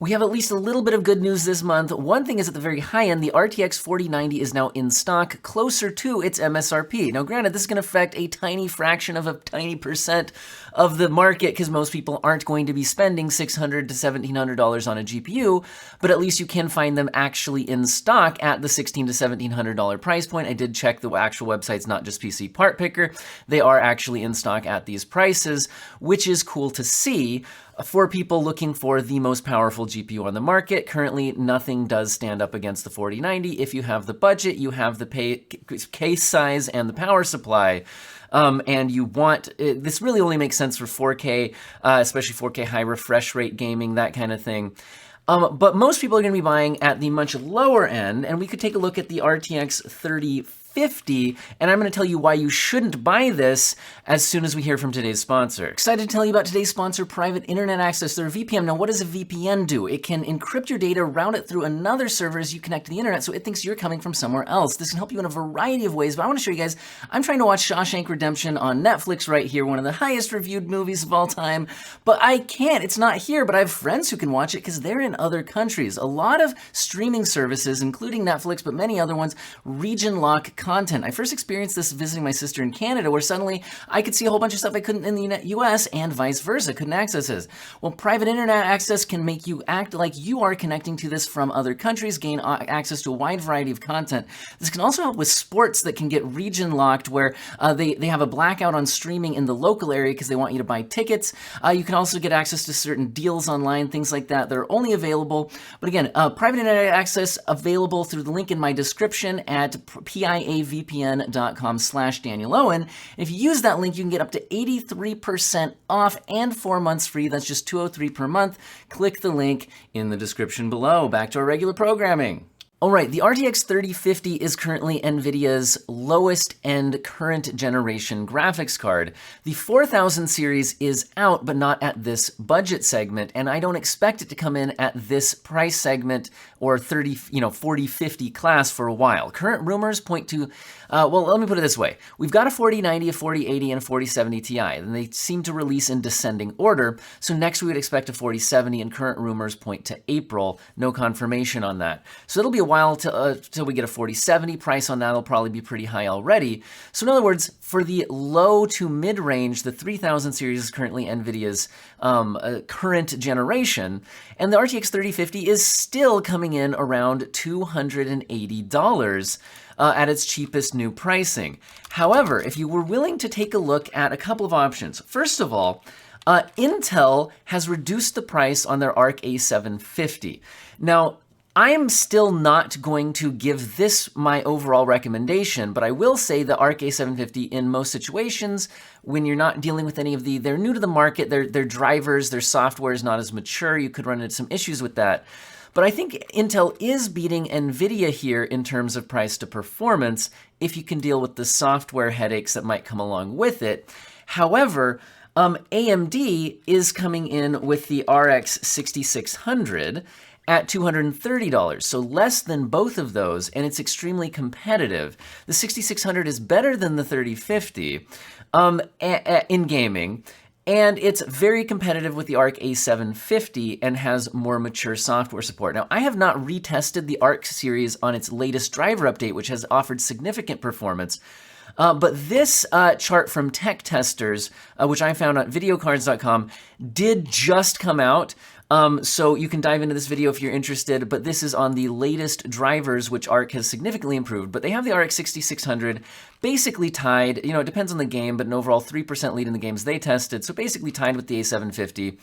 We have at least a little bit of good news this month. One thing is at the very high end, the RTX 4090 is now in stock, closer to its MSRP. Now, granted, this is going to affect a tiny fraction of a tiny percent of the market because most people aren't going to be spending $600 to $1,700 on a GPU, but at least you can find them actually in stock at the $1,600 to $1,700 price point. I did check the actual websites, not just PC Part Picker. They are actually in stock at these prices, which is cool to see. For people looking for the most powerful GPU on the market, currently nothing does stand up against the 4090. If you have the budget, you have the case size and the power supply, and you want, this really only makes sense for 4K, especially 4K high refresh rate gaming, that kind of thing. But most people are going to be buying at the much lower end, and we could take a look at the RTX 3050, and I'm going to tell you why you shouldn't buy this as soon as we hear from today's sponsor. Excited to tell you about today's sponsor, Private Internet Access. They're a VPN. Now, what does a VPN do? It can encrypt your data, route it through another server as you connect to the internet, so it thinks you're coming from somewhere else. This can help you in a variety of ways, but I want to show you guys, I'm trying to watch Shawshank Redemption on Netflix right here, one of the highest reviewed movies of all time, but I can't. It's not here, but I have friends who can watch it because they're in other countries. A lot of streaming services, including Netflix, but many other ones, region lock content. I first experienced this visiting my sister in Canada, where suddenly I could see a whole bunch of stuff I couldn't in the US and vice versa, couldn't access this. Well, Private Internet Access can make you act like you are connecting to this from other countries, gain access to a wide variety of content. This can also help with sports that can get region locked, where they have a blackout on streaming in the local area because they want you to buy tickets. You can also get access to certain deals online, things like that. They're only available. But again, Private Internet Access available through the link in my description at piavpn.com/Daniel Owen. If you use that link, you can get up to 83% off and 4 months free. That's just $203 per month. Click the link in the description below. Back to our regular programming. All right, the RTX 3050 is currently NVIDIA's lowest end current generation graphics card. The 4000 series is out, but not at this budget segment, and I don't expect it to come in at this price segment or 4050 class for a while. Current rumors point to, well, let me put it this way. We've got a 4090, a 4080, and a 4070 Ti, and they seem to release in descending order, so next we would expect a 4070, and current rumors point to April. No confirmation on that. So it'll be a while till we get a 4070. Price on that will probably be pretty high already. So in other words, for the low to mid-range, the 3000 series is currently NVIDIA's current generation, and the RTX 3050 is still coming in around $280 at its cheapest new pricing. However, if you were willing to take a look at a couple of options, first of all, Intel has reduced the price on their Arc A750. Now, I am still not going to give this my overall recommendation, but I will say the Arc A750 in most situations, when you're not dealing with any of they're new to the market, their drivers, their software is not as mature, you could run into some issues with that. But I think Intel is beating Nvidia here in terms of price to performance if you can deal with the software headaches that might come along with it. However, AMD is coming in with the RX 6600 at $230, so less than both of those, and it's extremely competitive. The 6600 is better than the 3050 in gaming, and it's very competitive with the Arc A750 and has more mature software support. Now, I have not retested the Arc series on its latest driver update, which has offered significant performance. But this chart from Tech Testers, which I found on videocards.com, did just come out. So you can dive into this video if you're interested, but this is on the latest drivers, which Arc has significantly improved. But they have the RX 6600 basically tied, it depends on the game, but an overall 3% lead in the games they tested, so basically tied with the A750.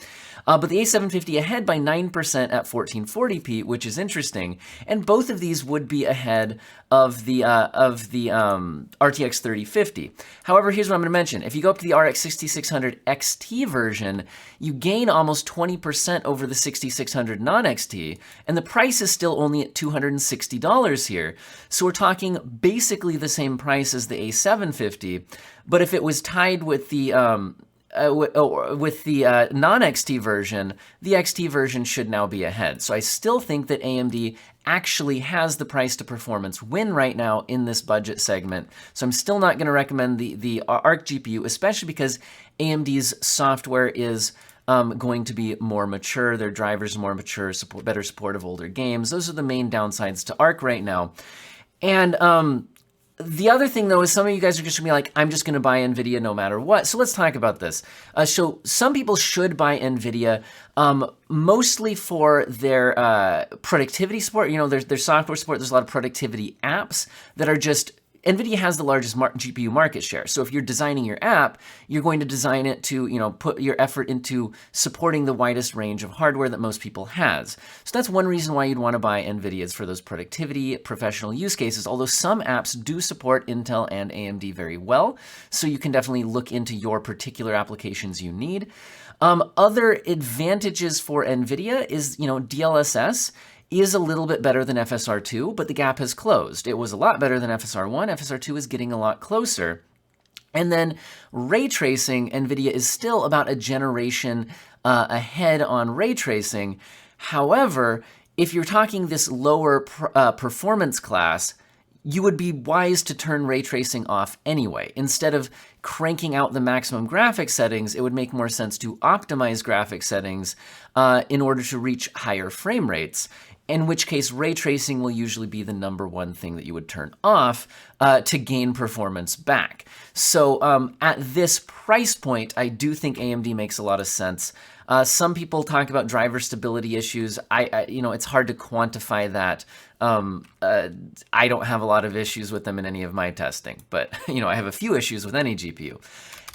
But the A750 ahead by 9% at 1440p, which is interesting. And both of these would be ahead of the RTX 3050. However, here's what I'm going to mention. If you go up to the RX 6600 XT version, you gain almost 20% over the 6600 non-XT, and the price is still only at $260 here. So we're talking basically the same price as the A750, but if it was tied with the non-XT version, the XT version should now be ahead. So I still think that AMD actually has the price to performance win right now in this budget segment. So I'm still not going to recommend the Arc GPU, especially because AMD's software is going to be more mature. Their drivers more mature, better support of older games. Those are the main downsides to Arc right now. And the other thing, though, is some of you guys are just going to be like, I'm just going to buy NVIDIA no matter what. So let's talk about this. So some people should buy NVIDIA mostly for their productivity support. You know, their software support. There's a lot of productivity apps that are just... NVIDIA has the largest GPU market share. So if you're designing your app, you're going to design it to, you know, put your effort into supporting the widest range of hardware that most people has. So that's one reason why you'd want to buy NVIDIA's for those productivity, professional use cases, although some apps do support Intel and AMD very well. So you can definitely look into your particular applications you need. Other advantages for NVIDIA is, you know, DLSS is a little bit better than FSR2, but the gap has closed. It was a lot better than FSR1. FSR2 is getting a lot closer. And then ray tracing, NVIDIA is still about a generation ahead on ray tracing. However, if you're talking this lower performance class, you would be wise to turn ray tracing off anyway. Instead of cranking out the maximum graphics settings, it would make more sense to optimize graphics settings in order to reach higher frame rates, in which case ray tracing will usually be the #1 thing that you would turn off to gain performance back. So at this price point, I do think AMD makes a lot of sense. Some people talk about driver stability issues. You know, it's hard to quantify that. I don't have a lot of issues with them in any of my testing, but you know, I have a few issues with any GPU.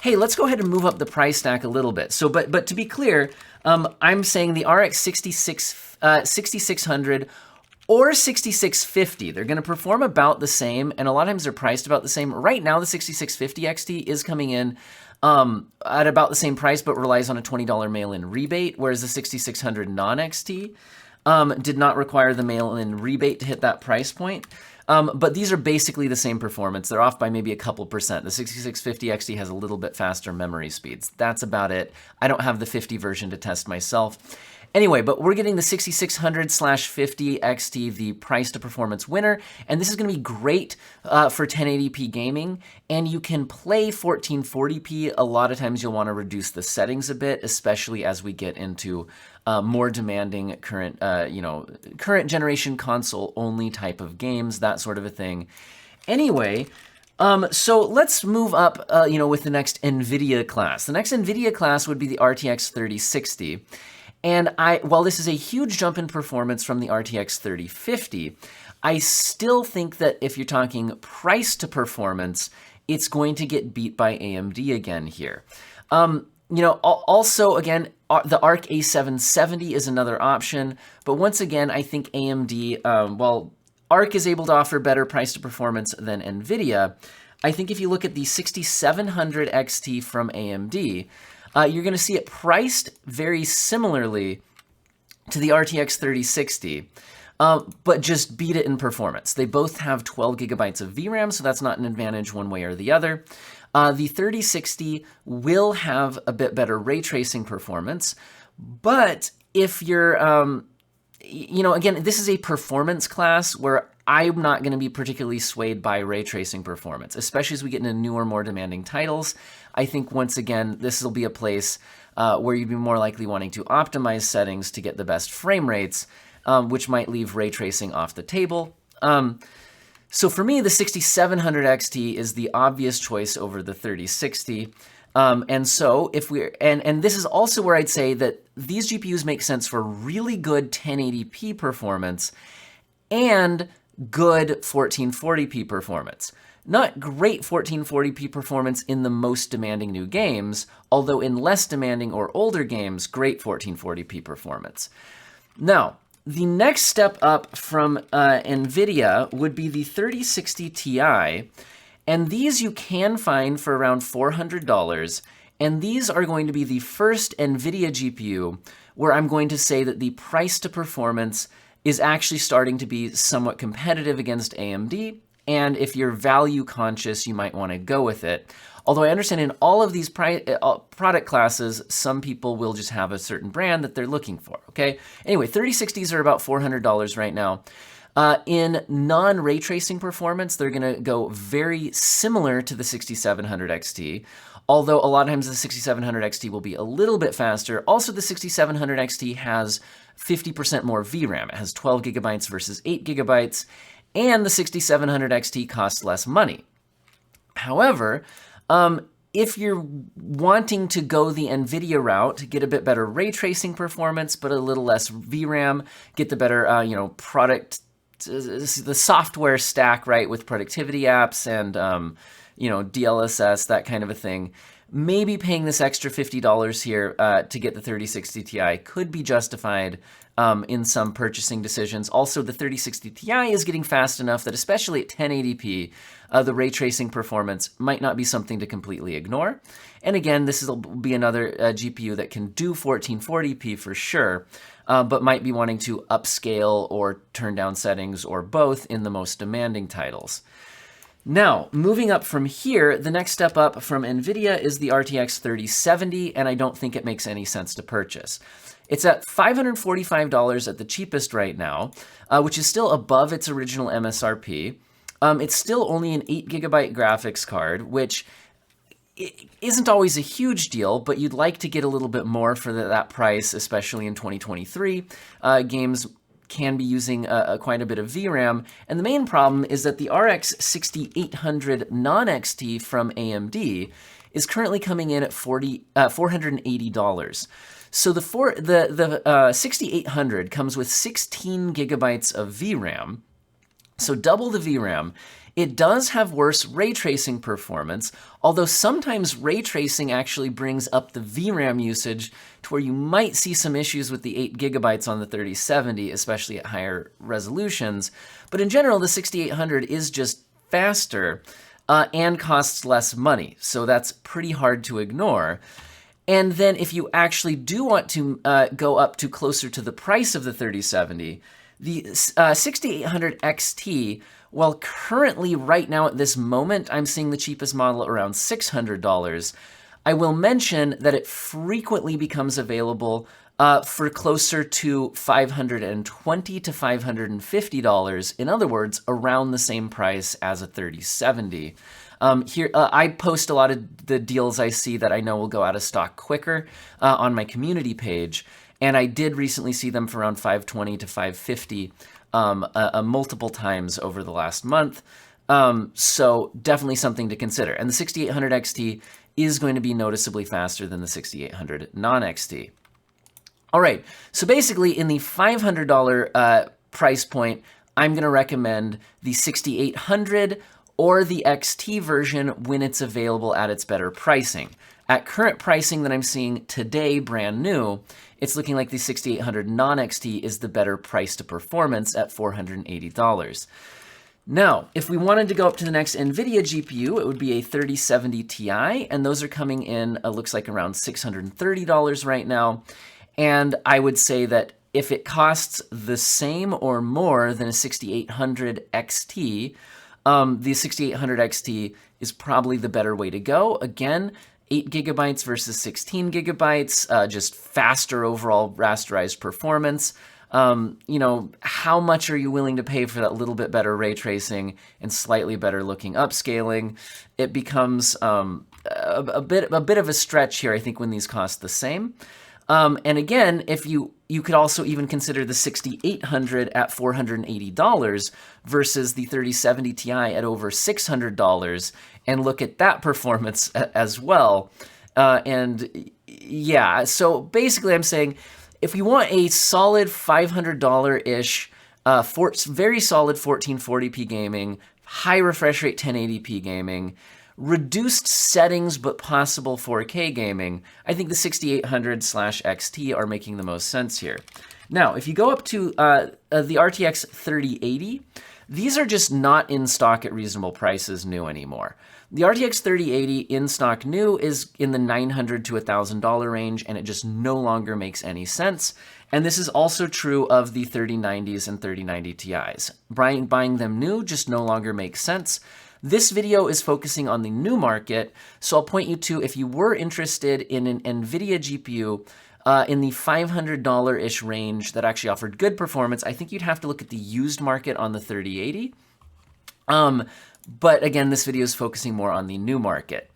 Hey, let's go ahead and move up the price stack a little bit. So, but to be clear, I'm saying the RX 6600 or 6650, they're going to perform about the same, and a lot of times they're priced about the same. Right now, the 6650 XT is coming in at about the same price, but relies on a $20 mail-in rebate, whereas the 6600 non-XT did not require the mail-in rebate to hit that price point. But these are basically the same performance. They're off by maybe a couple percent. The 6650 XT has a little bit faster memory speeds. That's about it. I don't have the 50 version to test myself. Anyway, but we're getting the 6600/50 XT, the price to performance winner, and this is going to be great for 1080p gaming, and you can play 1440p. A lot of times you'll want to reduce the settings a bit, especially as we get into more demanding current generation console only type of games, that sort of a thing. Anyway, so let's move up, with the next NVIDIA class. The next NVIDIA class would be the RTX 3060. And while this is a huge jump in performance from the RTX 3050, I still think that if you're talking price to performance, it's going to get beat by AMD again here. Also, again, the Arc A770 is another option. But once again, I think AMD, while Arc is able to offer better price to performance than NVIDIA, I think if you look at the 6700 XT from AMD, you're going to see it priced very similarly to the RTX 3060, but just beat it in performance. They both have 12 gigabytes of VRAM, so that's not an advantage one way or the other. The 3060 will have a bit better ray tracing performance, but if you're, again, this is a performance class where I'm not going to be particularly swayed by ray tracing performance, especially as we get into newer, more demanding titles. I think, once again, this will be a place where you'd be more likely wanting to optimize settings to get the best frame rates, which might leave ray tracing off the table. So for me, the 6700 XT is the obvious choice over the 3060. And so if and this is also where I'd say that these GPUs make sense for really good 1080p performance and good 1440p performance. Not great 1440p performance in the most demanding new games, although in less demanding or older games, great 1440p performance. Now, the next step up from NVIDIA would be the 3060 Ti, and these you can find for around $400, and these are going to be the first NVIDIA GPU where I'm going to say that the price to performance is actually starting to be somewhat competitive against AMD, and if you're value conscious, you might want to go with it. Although I understand in all of these product classes, some people will just have a certain brand that they're looking for, okay? Anyway, 3060s are about $400 right now. In non-ray tracing performance, they're going to go very similar to the 6700 XT, although a lot of times the 6700 XT will be a little bit faster. Also, the 6700 XT has 50% more VRAM. It has 12 gigabytes versus 8 gigabytes, and the 6700 XT costs less money. However, if you're wanting to go the Nvidia route, get a bit better ray tracing performance, but a little less VRAM, get the better, the software stack, right, with productivity apps and, DLSS, that kind of a thing, maybe paying this extra $50 here to get the 3060 Ti could be justified in some purchasing decisions. Also, the 3060 Ti is getting fast enough that, especially at 1080p, the ray tracing performance might not be something to completely ignore. And again, this will be another GPU that can do 1440p for sure, but might be wanting to upscale or turn down settings or both in the most demanding titles. Now, moving up from here, the next step up from Nvidia is the RTX 3070, and I don't think it makes any sense to purchase. It's at $545 at the cheapest right now, which is still above its original MSRP. It's still only an 8 gigabyte graphics card, which isn't always a huge deal, but you'd like to get a little bit more for that price, especially in 2023. Games can be using quite a bit of VRAM, and the main problem is that the RX 6800 non-XT from AMD is currently coming in at $480. So the 6800 comes with 16 gigabytes of VRAM, so double the VRAM. It does have worse ray tracing performance, although sometimes ray tracing actually brings up the VRAM usage to where you might see some issues with the 8 gigabytes on the 3070, especially at higher resolutions. But in general, the 6800 is just faster and costs less money, so that's pretty hard to ignore. And then if you actually do want to go up to closer to the price of the 3070, the 6800 XT, while currently right now at this moment, I'm seeing the cheapest model around $600, I will mention that it frequently becomes available for closer to $520 to $550. In other words, around the same price as a 3070. Here, I post a lot of the deals I see that I know will go out of stock quicker on my community page, and I did recently see them for around $520 to $550 multiple times over the last month. So definitely something to consider. And the 6800 XT is going to be noticeably faster than the 6800 non-XT. All right, so basically in the $500 price point, I'm going to recommend the 6800 or the XT version when it's available at its better pricing. At current pricing that I'm seeing today, brand new, it's looking like the 6800 non-XT is the better price to performance at $480. Now, if we wanted to go up to the next Nvidia GPU, it would be a 3070 Ti, and those are coming in, looks like around $630 right now. And I would say that if it costs the same or more than a 6800 XT, the 6800 XT is probably the better way to go. Again, 8 gigabytes versus 16 gigabytes, just faster overall rasterized performance. How much are you willing to pay for that little bit better ray tracing and slightly better looking upscaling? It becomes a bit of a stretch here, I think, when these cost the same. And again, if you could also even consider the 6800 at $480 versus the 3070 Ti at over $600 and look at that performance as well. And yeah, so basically I'm saying if you want a solid $500-ish, very solid 1440p gaming, high refresh rate 1080p gaming, reduced settings but possible 4K gaming, I think the 6800/XT are making the most sense here. Now, if you go up to the RTX 3080, these are just not in stock at reasonable prices new anymore. The RTX 3080 in stock new is in the $900 to $1,000 range, and it just no longer makes any sense. And this is also true of the 3090s and 3090 Ti's. Buying them new just no longer makes sense. This video is focusing on the new market, so I'll point you to, if you were interested in an Nvidia GPU in the $500-ish range that actually offered good performance. I think you'd have to look at the used market on the 3080. But again, this video is focusing more on the new market.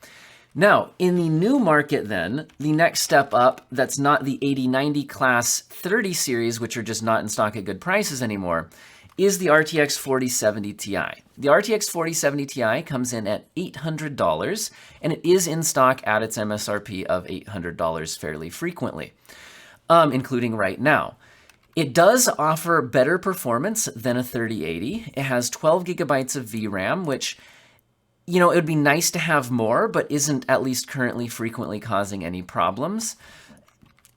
Now, in the new market then, the next step up that's not the 8090 class 30 series, which are just not in stock at good prices anymore, is the RTX 4070 Ti. The RTX 4070 Ti comes in at $800, and it is in stock at its MSRP of $800 fairly frequently, including right now. It does offer better performance than a 3080. It has 12 gigabytes of VRAM, which, you know, it would be nice to have more, but isn't at least currently frequently causing any problems.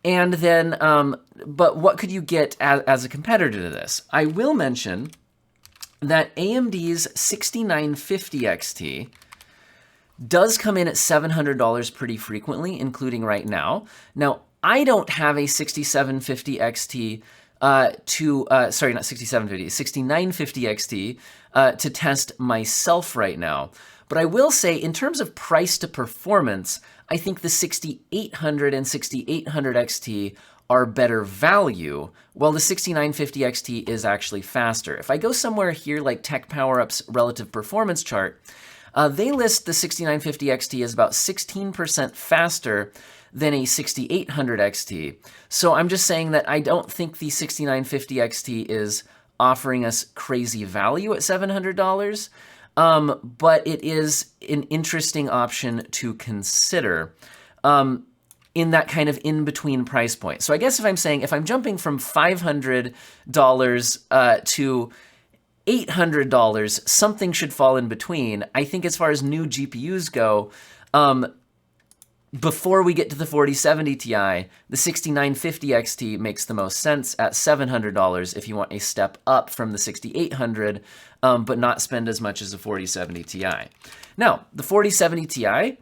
And then, but what could you get as a competitor to this? I will mention that AMD's 6950 XT does come in at $700 pretty frequently, including right now. Now, I don't have a 6750 XT sorry, not 6750, 6950 XT to test myself right now. But I will say, in terms of price to performance, I think the 6800 and 6800 XT are better value, while the 6950 XT is actually faster. If I go somewhere here like Tech PowerUp's relative performance chart, they list the 6950 XT as about 16% faster than a 6800 XT. So I'm just saying that I don't think the 6950 XT is offering us crazy value at $700. But it is an interesting option to consider in that kind of in-between price point. So I guess if I'm jumping from $500 to $800, something should fall in between. I think as far as new GPUs go, before we get to the 4070 Ti, the 6950 XT makes the most sense at $700 if you want a step up from the 6800, but not spend as much as the 4070 Ti. Now, the 4070 Ti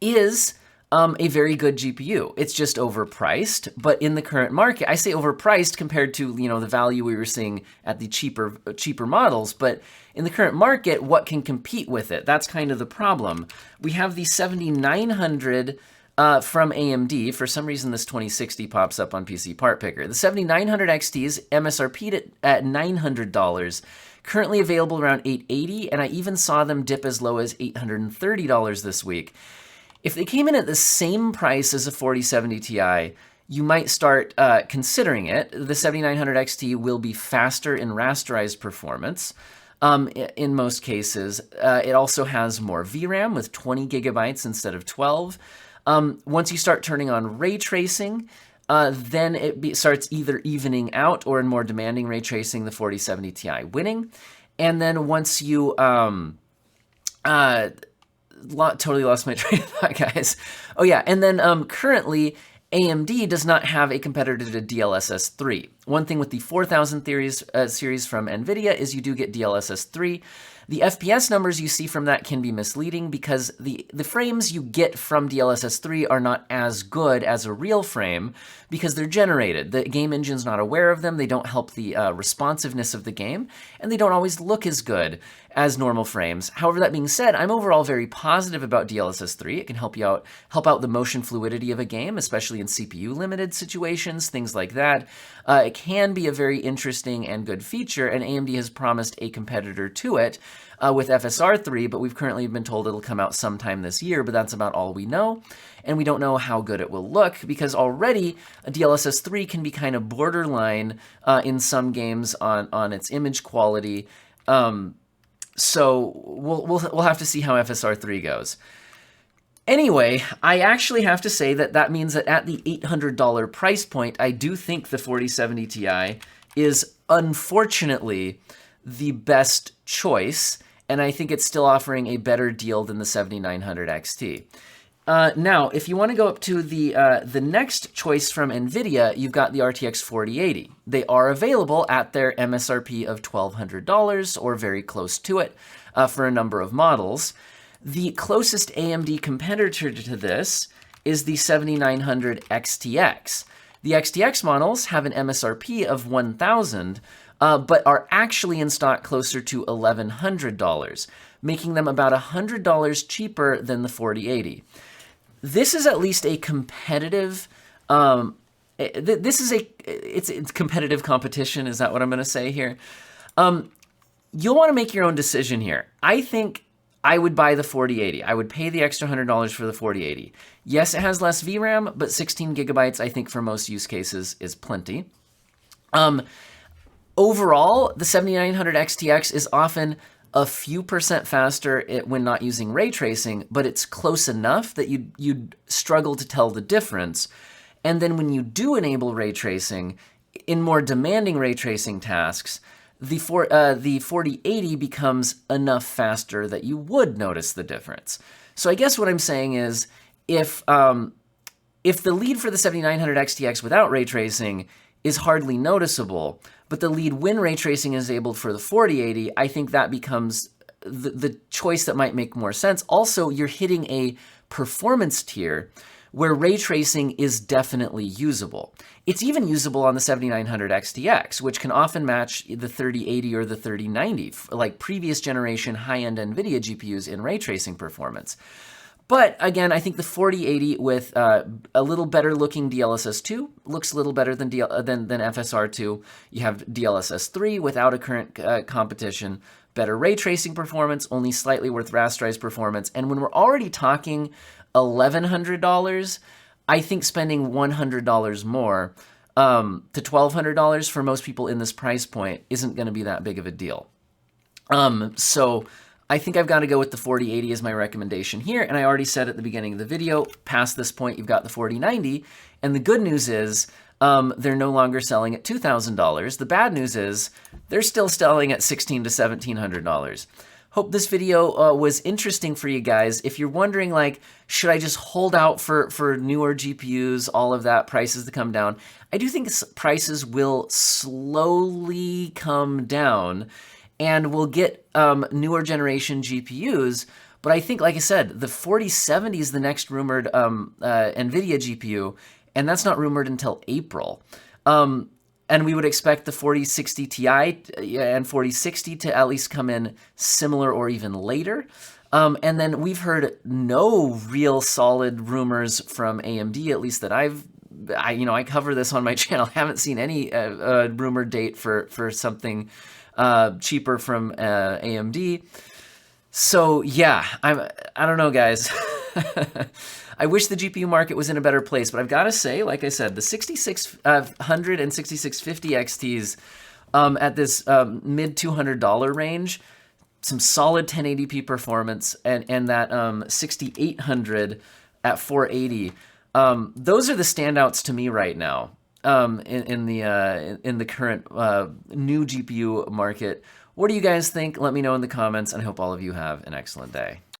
is a very good GPU. It's just overpriced, but in the current market, I say overpriced compared to, you know, the value we were seeing at the cheaper models, but in the current market, what can compete with it? That's kind of the problem. We have the 7900 from AMD. For some reason, this 2060 pops up on PC Part Picker. The 7900 XT is MSRP'd at $900, currently available around $880, and I even saw them dip as low as $830 this week. If they came in at the same price as a 4070 Ti, you might start considering it. The 7900 XT will be faster in rasterized performance in most cases. It also has more VRAM with 20 gigabytes instead of 12. Once you start turning on ray tracing, then it starts either evening out or in more demanding ray tracing, the 4070 Ti winning. And then once you totally lost my train of thought, guys. Oh yeah, and then currently AMD does not have a competitor to DLSS 3. One thing with the 4000 series from Nvidia is you do get DLSS 3. The FPS numbers you see from that can be misleading because the frames you get from DLSS 3 are not as good as a real frame because they're generated. The game engine's not aware of them, they don't help the responsiveness of the game, and they don't always look as good as normal frames. However, that being said, I'm overall very positive about DLSS 3. It can help out the motion fluidity of a game, especially in CPU-limited situations, things like that. It can be a very interesting and good feature, and AMD has promised a competitor to it with FSR 3, but we've currently been told it'll come out sometime this year, but that's about all we know. And we don't know how good it will look because already a DLSS 3 can be kind of borderline in some games on its image quality. So we'll have to see how FSR 3 goes. Anyway, I actually have to say that means that at the $800 price point, I do think the 4070 Ti is unfortunately the best choice, and I think it's still offering a better deal than the 7900 XT. Now, if you want to go up to the next choice from Nvidia, you've got the RTX 4080. They are available at their MSRP of $1,200 or very close to it for a number of models. The closest AMD competitor to this is the 7900 XTX. The XTX models have an MSRP of $1,000, but are actually in stock closer to $1,100, making them about $100 cheaper than the 4080. This is at least a competitive This is it's competitive competition. Is that what I'm going to say here? You'll want to make your own decision here. I think I would buy the 4080. I would pay the extra $100 for the 4080. Yes, it has less VRAM, but 16 gigabytes, I think for most use cases is plenty. Overall, the 7900 XTX is often a few percent faster when not using ray tracing, but it's close enough that you'd struggle to tell the difference. And then when you do enable ray tracing, in more demanding ray tracing tasks, the 4080 becomes enough faster that you would notice the difference. So I guess what I'm saying is, if the lead for the 7900 XTX without ray tracing is hardly noticeable, but the lead when ray tracing is enabled for the 4080, I think that becomes the choice that might make more sense. Also, you're hitting a performance tier where ray tracing is definitely usable. It's even usable on the 7900 XTX, which can often match the 3080 or the 3090, like previous generation high-end Nvidia GPUs in ray tracing performance. But again, I think the 4080 with a little better looking DLSS 2 looks a little better than FSR 2. You have DLSS 3 without a current competition, better ray tracing performance, only slightly worth rasterized performance. And when we're already talking $1,100, I think spending $100 more to $1,200 for most people in this price point isn't going to be that big of a deal. So I think I've got to go with the 4080 as my recommendation here. And I already said at the beginning of the video, past this point, you've got the 4090. And the good news is they're no longer selling at $2,000. The bad news is they're still selling at $1,600 to $1,700. Hope this video was interesting for you guys. If you're wondering, like, should I just hold out for newer GPUs, all of that, prices to come down, I do think prices will slowly come down and we'll get newer generation GPUs. But I think, like I said, the 4070 is the next rumored NVIDIA GPU, and that's not rumored until April. And we would expect the 4060 Ti and 4060 to at least come in similar or even later. And then we've heard no real solid rumors from AMD, at least that I cover this on my channel. I haven't seen any rumored date for something cheaper from AMD. So yeah, I don't know, guys. I wish the GPU market was in a better place, but I've got to say, like I said, the 6600 and 6650 XTs at this mid $200 range, some solid 1080p performance, and that 6800 at 480, those are the standouts to me right now in the current new GPU market. What do you guys think? Let me know in the comments, and I hope all of you have an excellent day.